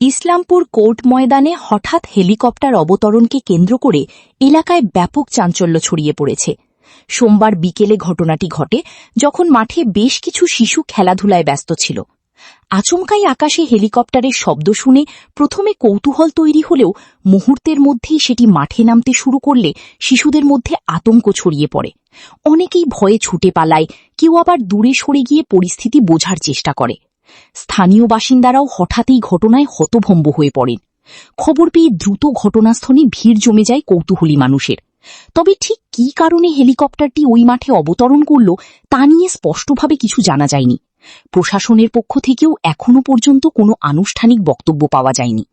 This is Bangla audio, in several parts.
ইসলামপুর কোর্ট ময়দানে হঠাৎ হেলিকপ্টার অবতরণকে কেন্দ্র করে এলাকায় ব্যাপক চাঞ্চল্য ছড়িয়ে পড়েছে। সোমবার বিকেলে ঘটনাটি ঘটে, যখন মাঠে বেশ কিছু শিশু খেলাধুলায় ব্যস্ত ছিল। আচমকাই আকাশে হেলিকপ্টারের শব্দ শুনে প্রথমে কৌতূহল তৈরি হলেও মুহূর্তের মধ্যেই সেটি মাঠে নামতে শুরু করলে শিশুদের মধ্যে আতঙ্ক ছড়িয়ে পড়ে। অনেকেই ভয়ে ছুটে পালায়, কেউ আবার দূরে সরে গিয়ে পরিস্থিতি বোঝার চেষ্টা করে। স্থানীয় বাসিন্দারাও হঠাৎই ঘটনায় হতভম্ব হয়ে পড়েন। খবর পেয়ে দ্রুত ঘটনাস্থলে ভিড় জমে যায় কৌতূহলী মানুষের। তবে ঠিক কী কারণে হেলিকপ্টারটি ওই মাঠে অবতরণ করল তা নিয়ে স্পষ্টভাবে কিছু জানা যায়নি। প্রশাসনের পক্ষ থেকেও এখনো পর্যন্ত কোনো আনুষ্ঠানিক বক্তব্য পাওয়া যায়নি।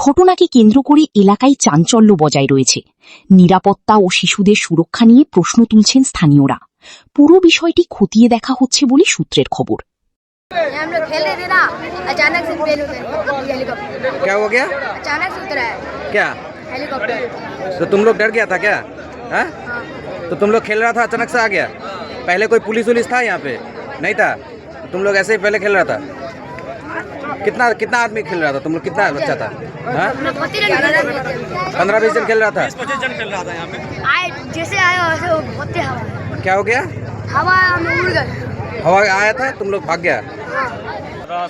ঘটনাকে কেন্দ্র করে এলাকায় চাঞ্চল্য বজায় রয়েছে। নিরাপত্তা ও শিশুদের সুরক্ষা নিয়ে প্রশ্ন তুলছেন স্থানীয়রা। পুরো বিষয়টি খতিয়ে দেখা হচ্ছে বলে সূত্রের খবর। हम लोग खेल रहे थे ना, अचानक से फेल हो गए हेलीकॉप्टर। क्या हो गया? अचानक से उतरा है क्या? हेलीकॉप्टर। तो तुम लोग डर गया था क्या? हाँ? हाँ, तो तुम लोग खेल रहा था, अचानक से आ गया? पहले कोई पुलिस वुलिस था यहाँ पे? नहीं था? तुम लोग ऐसे ही पहले खेल रहा था? कितना कितना आदमी खेल रहा था? तुम लोग कितना बच्चा था? हाँ? 15-20 जन खेल रहा था। 25 जन खेल रहा था यहाँ पे। आए जैसे आए वैसे बहुत हवा क्या हो गया? हवा में उड़ गए। हवा आया था, तुम लोग भाग गया?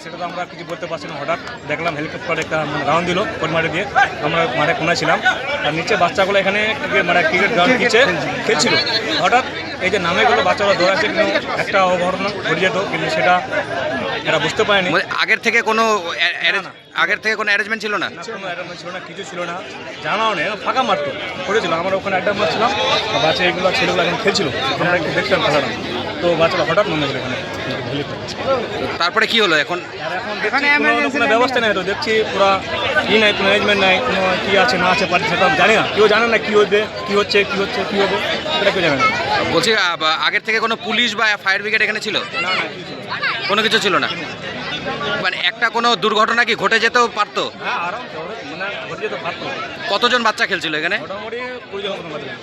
সেটা তো আমরা কিছু বলতে পারছি না। হঠাৎ দেখলাম হেলিকপ্টার একটা রাউন্ড দিল কোন মাঠে দিয়ে। আমরা মাঠে কোনায় ছিলাম, আর নিচে বাচ্চাগুলো এখানে ক্রিকেট গ্রাউন্ড নিচে খেলছিল। হঠাৎ এই যে নামে গেলো, বাচ্চাগুলো দৌড়াচ্ছে, কিন্তু একটা অঘটনা ঘটে যেত, কিন্তু সেটা এরা বুঝতে পারেনি। আগের থেকে কোনো অ্যারেঞ্জমেন্ট ছিল না? কোনো অ্যারেঞ্জমেন্ট ছিল না, কিছু ছিল না, জানাও নেই, ফাঁকা মাঠ করেছিল। আমরা ওখানে একটা মারছিলাম, বাচ্চা এগুলো ছেলেগুলো এখন খেলছিল, আমরা একটু দেখলাম খেলাটা। তো বাচ্চারা হঠাৎ নামে গেল এখানে। তারপরে কি হলো এখন? কোনো ব্যবস্থা নেই, তো দেখছি পুরো নাই, কোনো অ্যারেঞ্জমেন্ট নাই, কোনো কী আছে না আছে পার্টি সেটা জানি না, কেউ জানে না কী হবে, কী হচ্ছে সেটা কেউ জানে না। বলছি আগের থেকে কোনো পুলিশ বা ফায়ার ব্রিগেড এখানে ছিল? না, কোনো কিছু ছিল না। মানে একটা কোনো দুর্ঘটনা কি ঘটে যেতেও পারতো? হ্যাঁ, আরামসে ঘটে যেতে পারতো। কতজন বাচ্চা খেলছিল এখানে? মোটামুটি 20 জন মতো বাচ্চা।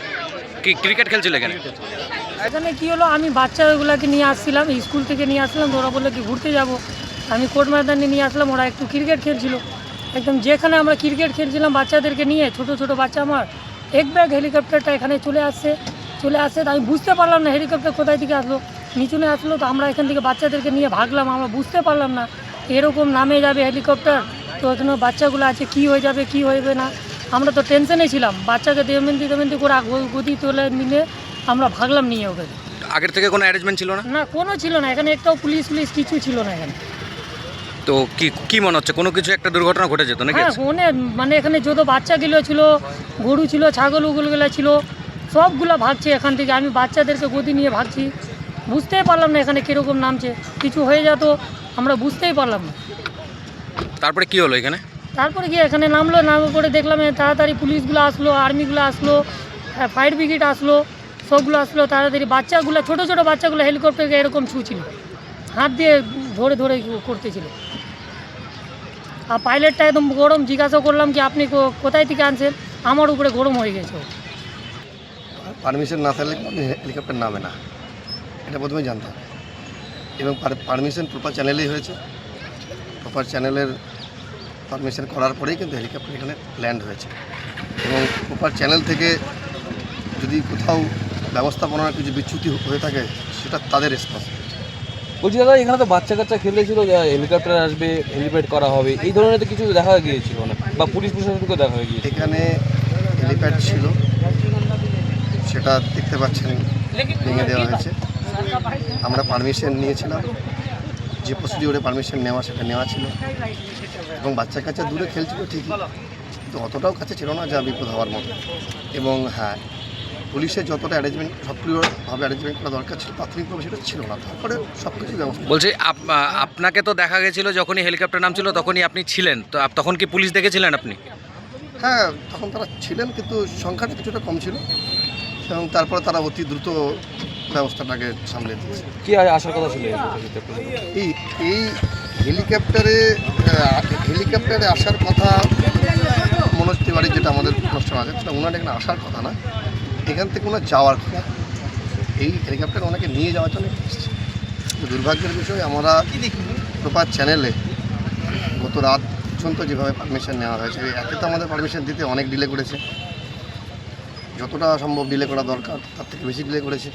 কি ক্রিকেট খেলছিল এখানে? এখানে কি হলো, আমি বাচ্চাগুলোকে নিয়ে আসছিলাম, স্কুল থেকে নিয়ে আসলাম। ওরা বললো কি ঘুরতে যাব, আমি কোর্ট ময়দানে নিয়ে আসলাম। ওরা একটু ক্রিকেট খেলছিল, একদম যেখানে আমরা ক্রিকেট খেলছিলাম বাচ্চাদেরকে নিয়ে, ছোট ছোট বাচ্চা আমার, এক ব্যাগ হেলিকপ্টারটা এখানে চলে আসছে। তো আমি বুঝতে পারলাম না হেলিকপ্টার কোথায় থেকে আসলো, নিচুনে আসলো। তো আমরা এখান থেকে বাচ্চাদেরকে নিয়ে ভাগলাম, আমরা বুঝতে পারলাম না এরকম নামে যাবে হেলিকপ্টার। তো এখানে বাচ্চাগুলো আছে, কি হয়ে যাবে কি হয়ে যাবে না, আমরা তো টেনশনে ছিলাম। বাচ্চাকে দেমেন্তি করে গদি তোলে নিয়ে আমরা ভাগলাম নিয়ে ওকে। আগের থেকে কোনো অ্যারেঞ্জমেন্ট ছিল না? না, কোনো ছিল না এখানে, একটাও পুলিশ কিছু ছিল না এখানে। তো কি মনে হচ্ছে কোনো কিছু একটা দুর্ঘটনা ঘটে যেত নাকি? হ্যাঁ, মানে এখানে যত বাচ্চাগুলো ছিল, গরু ছিল, ছাগল ওগুলো ছিল, সবগুলো ভাগছে এখান থেকে। আমি বাচ্চাদেরকে গদি নিয়ে ভাগছি, বুঝতেই পারলাম না এখানে কীরকম নামছে, কিছু হয়ে যেত আমরা বুঝতেই পারলাম না। তারপরে কি হলো এখানে? তারপরে গিয়ে এখানে নামার পরে দেখলাম তাড়াতাড়ি পুলিশগুলো আসলো, আর্মিগুলো আসলো, ফায়ার ব্রিগেড আসলো, সবগুলো আসলো তাড়াতাড়ি। বাচ্চাগুলো ছোটো ছোটো বাচ্চাগুলো হেলিকপ্টারকে এরকম ছুঁছিল, হাত দিয়ে ধরে ধরে করতেছিল। আর পাইলটটা একদম গরম, জিজ্ঞাসা করলাম কি আপনি কোথায় থেকে আনছেন, আমার উপরে গরম হয়ে গেছে। পারমিশন না থাকলে হেলিকপ্টার নামে না, এটা প্রথমে জানতাম। এবং পারমিশন প্রপার চ্যানেলেই হয়েছে, প্রপার চ্যানেলের পারমিশন করার পরেই কিন্তু হেলিকপ্টার এখানে ল্যান্ড হয়েছে। এবং প্রপার চ্যানেল থেকে যদি কোথাও ব্যবস্থাপনার কিছু বিচ্যুতি হয়ে থাকে সেটা তাদের রেসপন্সিবিলিটি। বলছি দাদা, এখানে তো বাচ্চা কাচ্চা খেলেছিল, হেলিকপ্টার আসবে, হেলিপ্যাড করা হবে, এই ধরনের তো কিছু দেখা গিয়েছিল না, বা পুলিশ প্রশাসনকেও দেখা হয়ে গিয়েছে। এখানে হেলিপ্যাড ছিল, সেটা দেখতে পাচ্ছেন ভেঙে দেওয়া হয়েছে। আমরা পারমিশন নিয়েছিলাম, যে প্রসিডিওরে পারমিশন নেওয়া সেটা নেওয়া ছিল। এবং বাচ্চা কাচ্চা দূরে খেলছিল ঠিকই, কিন্তু অতটাও কাছে ছিল না যা বিপদ হওয়ার মতো। এবং হ্যাঁ, পুলিশের যতটা অ্যারেঞ্জমেন্ট সক্রিয়ভাবে অ্যারেঞ্জমেন্ট করা দরকার ছিল প্রাথমিকভাবে সেটা ছিল না। তারপরে সব কিছু ব্যবস্থা। বলছি আপনাকে তো দেখা গেছিল যখনই হেলিকপ্টার নামছিল তখনই আপনি ছিলেন, তো তখন কি পুলিশ দেখেছিলেন আপনি? হ্যাঁ, তখন তারা ছিলেন, কিন্তু সংখ্যাটা কিছুটা কম ছিল। এবং তারপরে তারা অতি দ্রুত ব্যবস্থাটাকে সামলে দিয়েছে। কি আসার কথা ছিল এই হেলিকপ্টারে আসার কথা মনোজ তিওয়ারি, যেটা আমাদের অনুষ্ঠান আছে, সেটা ওনার এখানে আসার কথা না, এখান থেকে ওনার যাওয়ার কথা। এই হেলিকপ্টার ওনাকে নিয়ে যাওয়ার জন্য এসেছে। দুর্ভাগ্যের বিষয়, আমরা প্রপার চ্যানেলে গত রাত পর্যন্ত যেভাবে পারমিশন নেওয়া হয়েছে, একে তো আমাদের পারমিশন দিতে অনেক ডিলে করেছে, যতটা সম্ভব ডিলে করা দরকার তার থেকে বেশি ডিলে করেছে।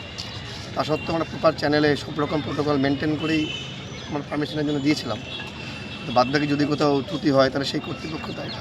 তা সত্ত্বেও আমরা প্রপার চ্যানেলে সব রকম প্রোটোকল মেনটেন করেই আমরা পারমিশনের জন্য দিয়েছিলাম। বাদ বাকি যদি কোথাও ত্রুটি হয় তাহলে সেই কর্তৃপক্ষ দায়ী।